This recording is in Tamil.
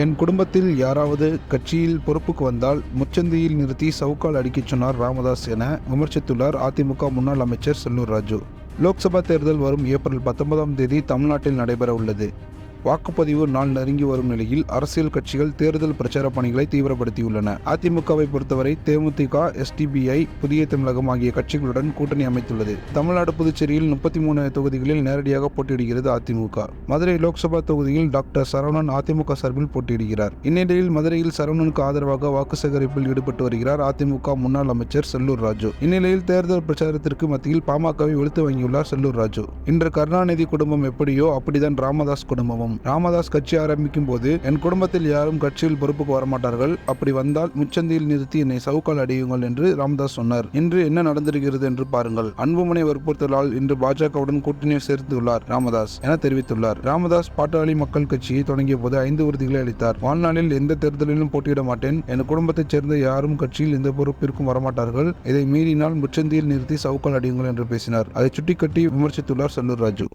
என் குடும்பத்தில் யாராவது கட்சியில் பொறுப்புக்கு வந்தால் முச்சந்தியில் நிறுத்தி சவுக்கால் அடிக்கச் சொன்னார் ராமதாஸ் என விமர்சித்துள்ளார் அதிமுக முன்னாள் அமைச்சர் செல்லூர் ராஜு. லோக்சபா தேர்தல் வரும் ஏப்ரல் 19ஆம் தேதி தமிழ்நாட்டில் நடைபெற உள்ளது. வாக்குப்பதிவு நாள் நெருங்கி வரும் நிலையில் அரசியல் கட்சிகள் தேர்தல் பிரச்சார பணிகளை தீவிரப்படுத்தியுள்ளன. அதிமுகவை பொறுத்தவரை தேமுதிக, எஸ்டிபிஐ, புதிய தமிழகம் ஆகிய கட்சிகளுடன் கூட்டணி அமைத்துள்ளது. தமிழ்நாடு, புதுச்சேரியில் 33 தொகுதிகளில் நேரடியாக போட்டியிடுகிறது அதிமுக. மதுரை லோக்சபா தொகுதியில் டாக்டர் சரவணன் அதிமுக சார்பில் போட்டியிடுகிறார். இந்நிலையில் மதுரையில் சரவணனுக்கு ஆதரவாக வாக்கு சேகரிப்பில் ஈடுபட்டு வருகிறார் அதிமுக முன்னாள் அமைச்சர் செல்லூர் ராஜு. இந்நிலையில் தேர்தல் பிரச்சாரத்திற்கு மத்தியில் பாமகவை வெளுத்து வாங்கியுள்ளார் செல்லூர் ராஜு. இன்று கருணாநிதி குடும்பம் எப்படியோ அப்படிதான் ராமதாஸ் குடும்பமும். ராமதாஸ் கட்சி ஆரம்பிக்கும் போது என் குடும்பத்தில் யாரும் கட்சியில் பொறுப்புக்கு வரமாட்டார்கள், அப்படி வந்தால் முச்சந்தியில் நிறுத்தி என்னை சவுக்கால் அடியுங்கள் என்று ராமதாஸ் சொன்னார். இன்று என்ன நடந்திருக்கிறது என்று பாருங்கள். அன்புமணி வற்புறுத்தலால் இன்று பாஜகவுடன் கூட்டணியை சேர்த்துள்ளார் ராமதாஸ் என தெரிவித்துள்ளார். ராமதாஸ் பாட்டாளி மக்கள் கட்சியை தொடங்கிய போது 5 உறுதிகளை அளித்தார். வாழ்நாளில் எந்த தேர்தலிலும் போட்டியிட மாட்டேன், என் குடும்பத்தைச் சேர்ந்த யாரும் கட்சியில் எந்த பொறுப்பிற்கும் வரமாட்டார்கள், இதை மீறினால் முச்சந்தியில் நிறுத்தி சவுக்கால் அடியுங்கள் என்று பேசினார். அதை சுட்டிக்காட்டி விமர்சித்துள்ளார் செல்லூர் ராஜு.